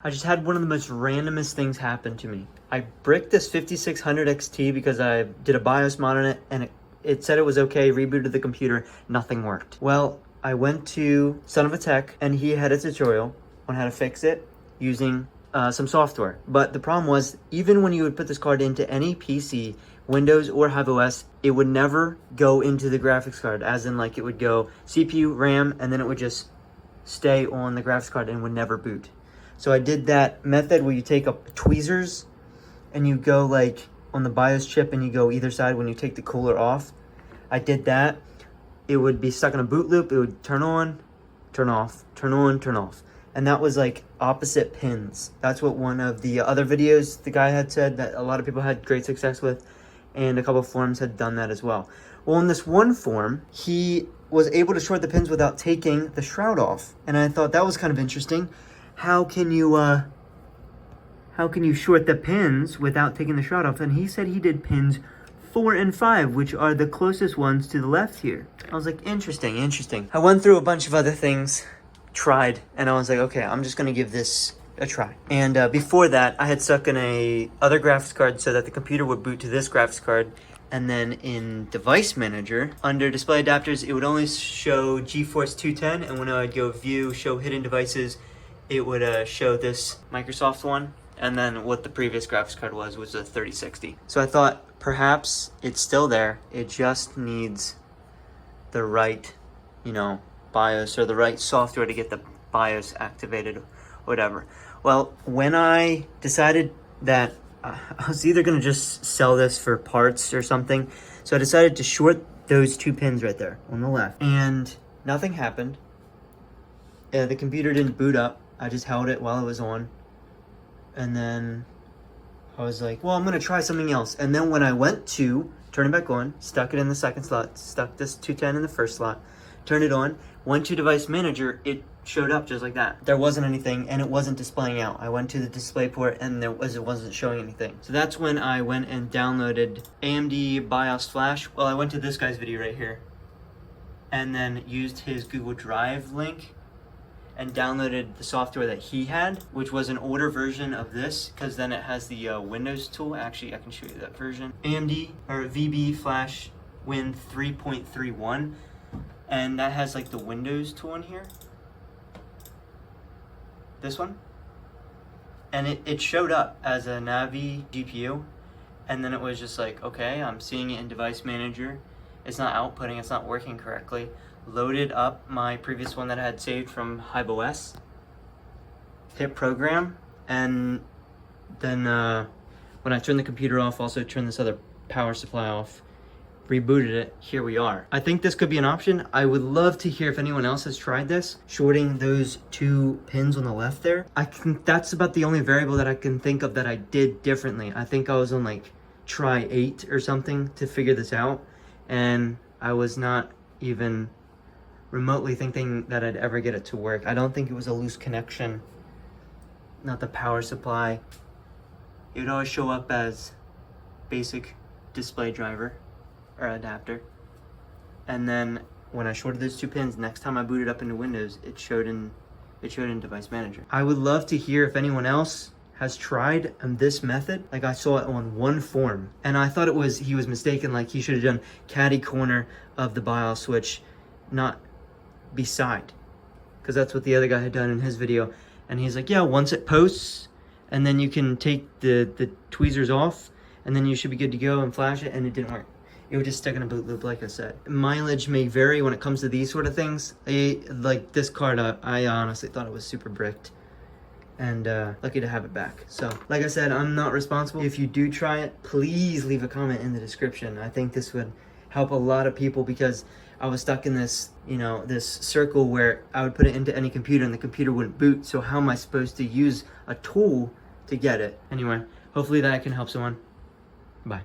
I just had one of the most randomest things happen to me. I bricked this 5600 XT because I did a BIOS mod on it and it said it was okay, rebooted the computer, nothing worked. Well, I went to Son of a Tech and he had a tutorial on how to fix it using some software. But the problem was, even when you would put this card into any PC, Windows or HiveOS, it would never go into the graphics card, as in like it would go CPU, RAM, and then it would just stay on the graphics card and would never boot. So I did that method where you take up tweezers and you go like on the BIOS chip and you go either side when you take the cooler off. I did that. It would be stuck in a boot loop. It would turn on, turn off, turn on, turn off. And that was like opposite pins. That's what one of the other videos the guy had said that a lot of people had great success with, and a couple of forums had done that as well. Well, in this one form, he was able to short the pins without taking the shroud off. And I thought that was kind of interesting. How can you short the pins without taking the shroud off? And he said he did pins 4 and 5, which are the closest ones to the left here. I was like, interesting. I went through a bunch of other things, tried, and I was like, okay, I'm just gonna give this a try. And before that, I had stuck in a other graphics card so that the computer would boot to this graphics card. And then in Device Manager, under Display Adapters, it would only show GeForce 210, and when I would go View, Show Hidden Devices, it would show this Microsoft one, and then what the previous graphics card was a 3060. So I thought perhaps it's still there. It just needs the right, BIOS or the right software to get the BIOS activated or whatever. Well, when I decided that I was either going to just sell this for parts or something, so I decided to short those two pins right there on the left, and nothing happened. The computer didn't boot up. I just held it while it was on, and then I was like, well, I'm gonna try something else. And then when I went to turn it back on, stuck it in the second slot, stuck this 210 in the first slot, turned it on, went to Device Manager, it showed up just like that. There wasn't anything, and it wasn't displaying out. I went to the display port, and it wasn't showing anything. So that's when I went and downloaded AMD BIOS Flash. Well, I went to this guy's video right here, and then used his Google Drive link and downloaded the software that he had, which was an older version of this, because then it has the Windows tool. Actually, I can show you that version. AMD, or VB Flash Win 3.31, and that has like the Windows tool in here. This one. And it showed up as a Navi GPU, and then it was just like, okay, I'm seeing it in Device Manager. It's not outputting, it's not working correctly. Loaded up my previous one that I had saved from HiveOS, hit program, and then when I turned the computer off, also turned this other power supply off, rebooted it, here we are. I think this could be an option. I would love to hear if anyone else has tried this, shorting those two pins on the left there. I think that's about the only variable that I can think of that I did differently. I think I was on like try 8 or something to figure this out, and I was not even remotely thinking that I'd ever get it to work. I don't think it was a loose connection, not the power supply. It would always show up as basic display driver or adapter. And then when I shorted those two pins, next time I booted up into Windows, it showed in Device Manager. I would love to hear if anyone else has tried this method. Like, I saw it on one form, and I thought he was mistaken, like he should have done caddy corner of the BIOS switch, not beside, because that's what the other guy had done in his video. And he's like, yeah, once it posts, and then you can take the tweezers off, and then you should be good to go and flash it. And it didn't work. It was just stuck in a boot loop, like I said. Mileage may vary when it comes to these sort of things. Like this card, I honestly thought it was super bricked, and lucky to have it back. So like I said, I'm not responsible. If you do try it, please leave a comment in the description. I think this would help a lot of people, because I was stuck in this, this circle where I would put it into any computer and the computer wouldn't boot. So how am I supposed to use a tool to get it? Anyway, hopefully that can help someone.